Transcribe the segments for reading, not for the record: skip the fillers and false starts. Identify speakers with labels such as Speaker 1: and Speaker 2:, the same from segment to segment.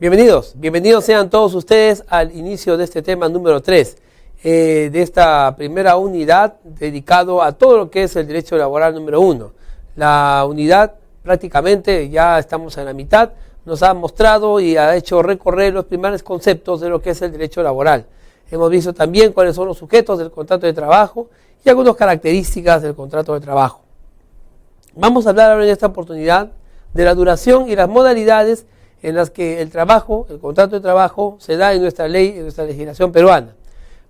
Speaker 1: Bienvenidos sean todos ustedes al inicio de este tema número 3, de esta primera unidad dedicado a todo lo que es el derecho laboral número 1. La unidad prácticamente ya estamos en la mitad, nos ha mostrado y ha hecho recorrer los primeros conceptos de lo que es el derecho laboral. Hemos visto también cuáles son los sujetos del contrato de trabajo y algunas características del contrato de trabajo. Vamos a hablar ahora en esta oportunidad de la duración y las modalidades en las que el contrato de trabajo se da en nuestra ley, en nuestra legislación peruana.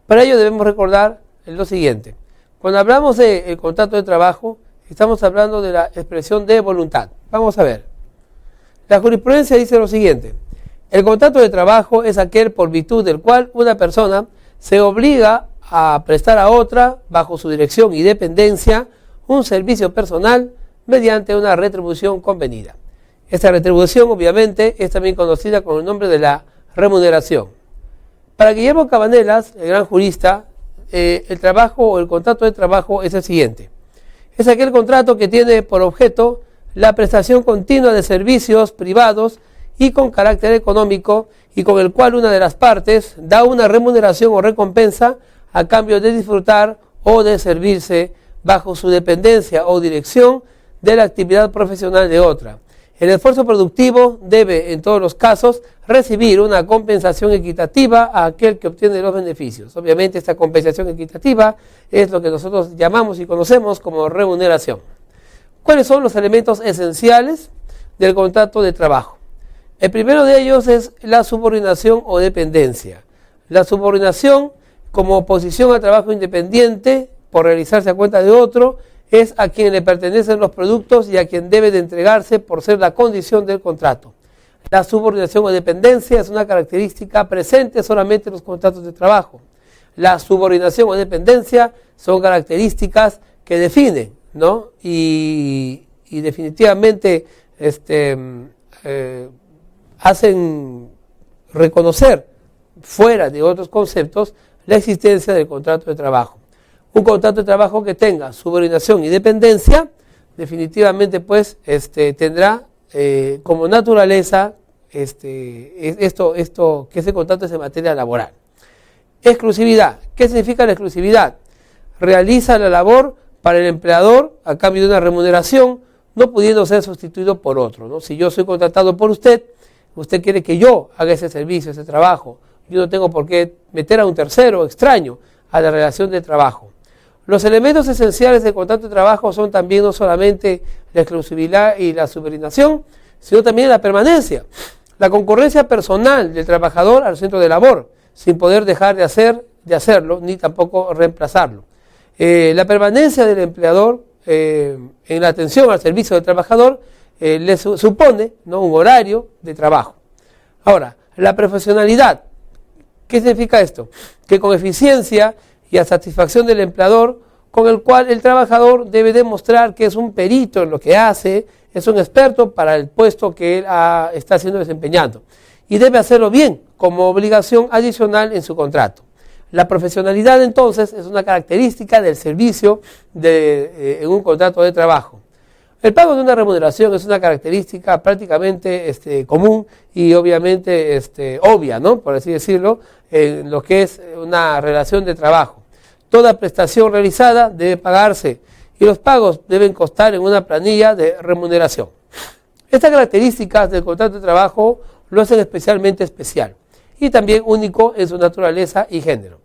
Speaker 1: Para ello debemos recordar lo siguiente. Cuando hablamos del contrato de trabajo, estamos hablando de la expresión de voluntad. Vamos a ver. La jurisprudencia dice lo siguiente. El contrato de trabajo es aquel por virtud del cual una persona se obliga a prestar a otra, bajo su dirección y dependencia, un servicio personal mediante una retribución convenida. Esta retribución, obviamente, es también conocida con el nombre de la remuneración. Para Guillermo Cabanelas, el gran jurista, el trabajo o el contrato de trabajo es el siguiente. Es aquel contrato que tiene por objeto la prestación continua de servicios privados y con carácter económico y con el cual una de las partes da una remuneración o recompensa a cambio de disfrutar o de servirse bajo su dependencia o dirección de la actividad profesional de otra. El esfuerzo productivo debe, en todos los casos, recibir una compensación equitativa a aquel que obtiene los beneficios. Obviamente, esta compensación equitativa es lo que nosotros llamamos y conocemos como remuneración. ¿Cuáles son los elementos esenciales del contrato de trabajo? El primero de ellos es la subordinación o dependencia. La subordinación, como oposición al trabajo independiente, por realizarse a cuenta de otro, es a quien le pertenecen los productos y a quien debe de entregarse por ser la condición del contrato. La subordinación o dependencia es una característica presente solamente en los contratos de trabajo. La subordinación o dependencia son características que definen, ¿no? Y definitivamente hacen reconocer fuera de otros conceptos la existencia del contrato de trabajo. Un contrato de trabajo que tenga subordinación y dependencia, definitivamente pues tendrá como naturaleza esto que ese contrato es en materia laboral. Exclusividad. ¿Qué significa la exclusividad? Realiza la labor para el empleador a cambio de una remuneración, no pudiendo ser sustituido por otro, ¿no? Si yo soy contratado por usted quiere que yo haga ese servicio, ese trabajo, yo no tengo por qué meter a un tercero extraño a la relación de trabajo. Los elementos esenciales del contrato de trabajo son también no solamente la exclusividad y la subordinación, sino también la permanencia, la concurrencia personal del trabajador al centro de labor, sin poder dejar de hacerlo, ni tampoco reemplazarlo. La permanencia del empleador en la atención al servicio del trabajador le supone, ¿no?, un horario de trabajo. Ahora, la profesionalidad. ¿Qué significa esto? Que con eficiencia y a satisfacción del empleador, con el cual el trabajador debe demostrar que es un perito en lo que hace, es un experto para el puesto que él está siendo desempeñando. Y debe hacerlo bien, como obligación adicional en su contrato. La profesionalidad, entonces, es una característica del servicio en un contrato de trabajo. El pago de una remuneración es una característica prácticamente común y obviamente obvia, ¿no?, por así decirlo, en lo que es una relación de trabajo. Toda prestación realizada debe pagarse y los pagos deben constar en una planilla de remuneración. Estas características del contrato de trabajo lo hacen especialmente especial y también único en su naturaleza y género.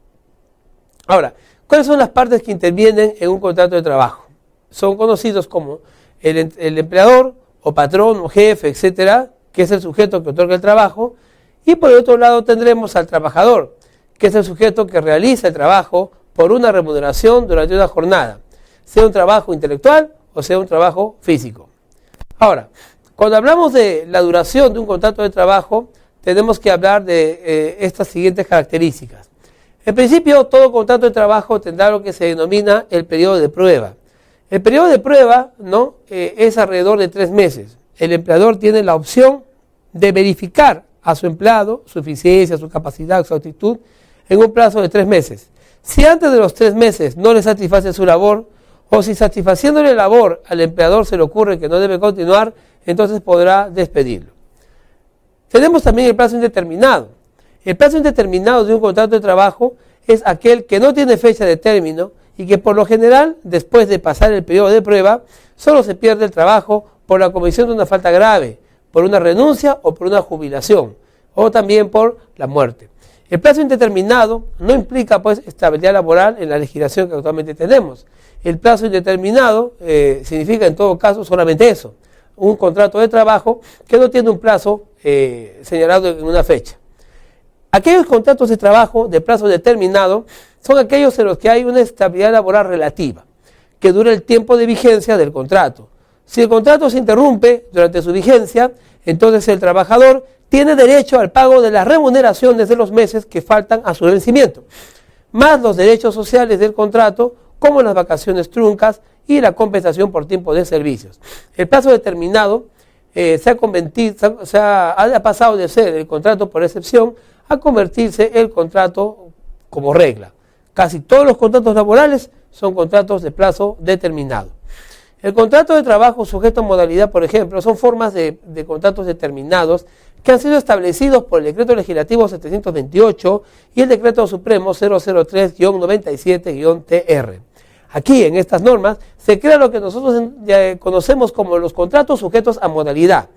Speaker 1: Ahora, ¿cuáles son las partes que intervienen en un contrato de trabajo? Son conocidos como el empleador o patrón o jefe, etcétera, que es el sujeto que otorga el trabajo, y por el otro lado tendremos al trabajador, que es el sujeto que realiza el trabajo por una remuneración durante una jornada, sea un trabajo intelectual o sea un trabajo físico. Ahora, cuando hablamos de la duración de un contrato de trabajo, tenemos que hablar de estas siguientes características. En principio, todo contrato de trabajo tendrá lo que se denomina el periodo de prueba. El periodo de prueba, ¿no?, es alrededor de 3 meses. El empleador tiene la opción de verificar a su empleado su eficiencia, su capacidad, su actitud en un plazo de 3 meses. Si antes de los 3 meses no le satisface su labor, o si satisfaciéndole la labor al empleador se le ocurre que no debe continuar, entonces podrá despedirlo. Tenemos también el plazo indeterminado. El plazo indeterminado de un contrato de trabajo es aquel que no tiene fecha de término y que por lo general, después de pasar el periodo de prueba, solo se pierde el trabajo por la comisión de una falta grave, por una renuncia o por una jubilación, o también por la muerte. El plazo indeterminado no implica pues estabilidad laboral en la legislación que actualmente tenemos. El plazo indeterminado significa en todo caso solamente eso, un contrato de trabajo que no tiene un plazo señalado en una fecha. Aquellos contratos de trabajo de plazo determinado son aquellos en los que hay una estabilidad laboral relativa, que dura el tiempo de vigencia del contrato. Si el contrato se interrumpe durante su vigencia, entonces el trabajador tiene derecho al pago de las remuneraciones de los meses que faltan a su vencimiento, más los derechos sociales del contrato, como las vacaciones truncas y la compensación por tiempo de servicios. El plazo determinado ha pasado de ser el contrato por excepción a convertirse el contrato como regla. Casi todos los contratos laborales son contratos de plazo determinado. El contrato de trabajo sujeto a modalidad, por ejemplo, son formas de contratos determinados que han sido establecidos por el Decreto Legislativo 728 y el Decreto Supremo 003-97-TR. Aquí, en estas normas, se crea lo que nosotros conocemos como los contratos sujetos a modalidad.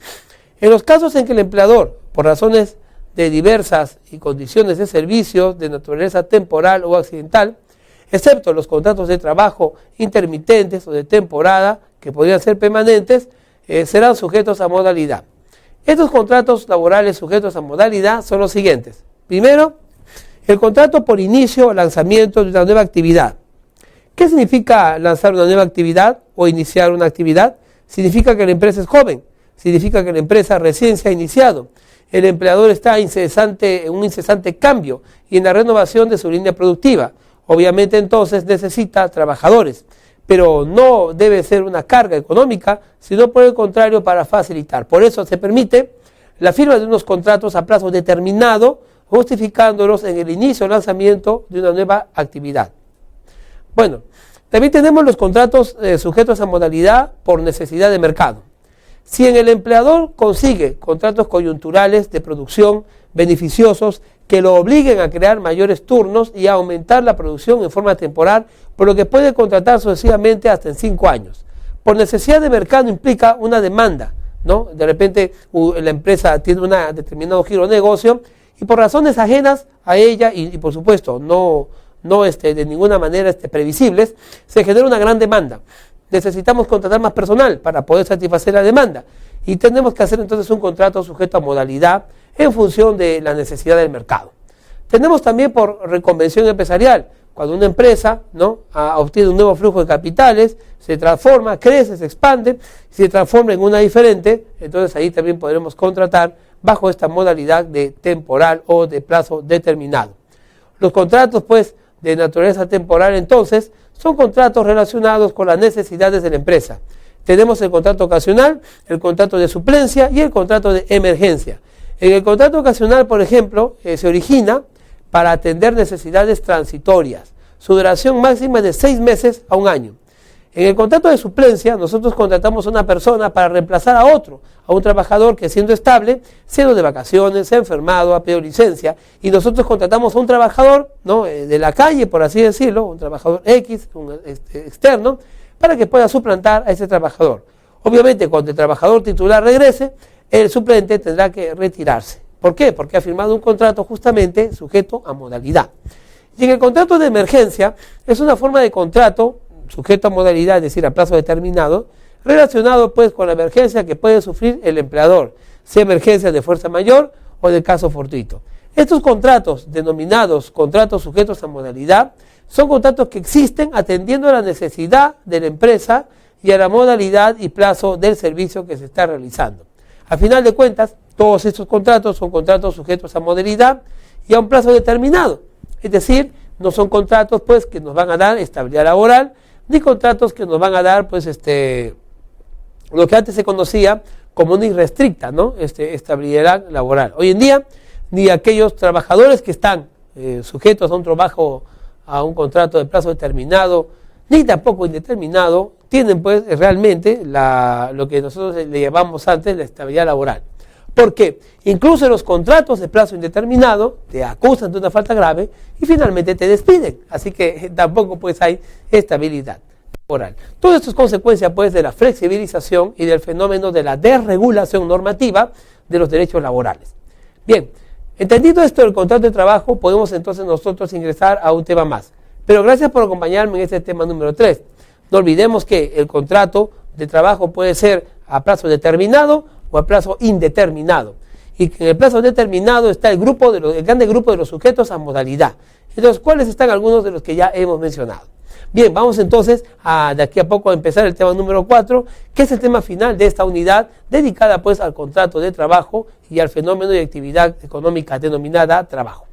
Speaker 1: En los casos en que el empleador, por razones de diversas y condiciones de servicios de naturaleza temporal o accidental, excepto los contratos de trabajo intermitentes o de temporada, que podrían ser permanentes, serán sujetos a modalidad. Estos contratos laborales sujetos a modalidad son los siguientes. Primero, el contrato por inicio o lanzamiento de una nueva actividad. ¿Qué significa lanzar una nueva actividad o iniciar una actividad? Significa que la empresa es joven, significa que la empresa recién se ha iniciado. El empleador está en un incesante cambio y en la renovación de su línea productiva. Obviamente entonces necesita trabajadores, pero no debe ser una carga económica, sino por el contrario para facilitar. Por eso se permite la firma de unos contratos a plazo determinado, justificándolos en el inicio o lanzamiento de una nueva actividad. Bueno, también tenemos los contratos sujetos a modalidad por necesidad de mercado. Si el empleador consigue contratos coyunturales de producción beneficiosos que lo obliguen a crear mayores turnos y a aumentar la producción en forma temporal, por lo que puede contratar sucesivamente hasta en 5 años. Por necesidad de mercado implica una demanda, ¿no? De repente la empresa tiene un determinado giro de negocio y por razones ajenas a ella y por supuesto no de ninguna manera previsibles, se genera una gran demanda. Necesitamos contratar más personal para poder satisfacer la demanda y tenemos que hacer entonces un contrato sujeto a modalidad en función de la necesidad del mercado. Tenemos también por reconvención empresarial, cuando una empresa obtiene un nuevo flujo de capitales, se transforma, crece, se expande, se transforma en una diferente, entonces ahí también podremos contratar bajo esta modalidad de temporal o de plazo determinado. Los contratos pues de naturaleza temporal entonces son contratos relacionados con las necesidades de la empresa. Tenemos el contrato ocasional, el contrato de suplencia y el contrato de emergencia. En el contrato ocasional, por ejemplo, se origina para atender necesidades transitorias. Su duración máxima es de 6 meses a 1 año. En el contrato de suplencia, nosotros contratamos a una persona para reemplazar a otro, a un trabajador que siendo estable, siendo de vacaciones, se ha enfermado, ha pedido licencia, y nosotros contratamos a un trabajador de la calle, por así decirlo, un trabajador X, externo, para que pueda suplantar a ese trabajador. Obviamente, cuando el trabajador titular regrese, el suplente tendrá que retirarse. ¿Por qué? Porque ha firmado un contrato justamente sujeto a modalidad. Y en el contrato de emergencia, es una forma de contrato sujeto a modalidad, es decir, a plazo determinado, relacionado pues con la emergencia que puede sufrir el empleador, sea emergencia de fuerza mayor o de caso fortuito. Estos contratos, denominados contratos sujetos a modalidad, son contratos que existen atendiendo a la necesidad de la empresa y a la modalidad y plazo del servicio que se está realizando. A final de cuentas, todos estos contratos son contratos sujetos a modalidad y a un plazo determinado, es decir, no son contratos pues que nos van a dar estabilidad laboral, ni contratos que nos van a dar pues lo que antes se conocía como una irrestricta, estabilidad laboral. Hoy en día, ni aquellos trabajadores que están sujetos a un trabajo, a un contrato de plazo determinado, ni tampoco indeterminado, tienen pues realmente lo que nosotros le llamamos antes la estabilidad laboral. Porque incluso en los contratos de plazo indeterminado te acusan de una falta grave y finalmente te despiden. Así que tampoco pues hay estabilidad laboral. Todo esto es consecuencia pues de la flexibilización y del fenómeno de la desregulación normativa de los derechos laborales. Bien, entendido esto del contrato de trabajo, podemos entonces nosotros ingresar a un tema más. Pero gracias por acompañarme en este tema número 3. No olvidemos que el contrato de trabajo puede ser a plazo determinado o a plazo indeterminado. Y que en el plazo determinado está el grande grupo de los sujetos a modalidad, entre los cuales están algunos de los que ya hemos mencionado. Bien, vamos entonces de aquí a poco a empezar el tema número 4, que es el tema final de esta unidad, dedicada pues al contrato de trabajo y al fenómeno de actividad económica denominada trabajo.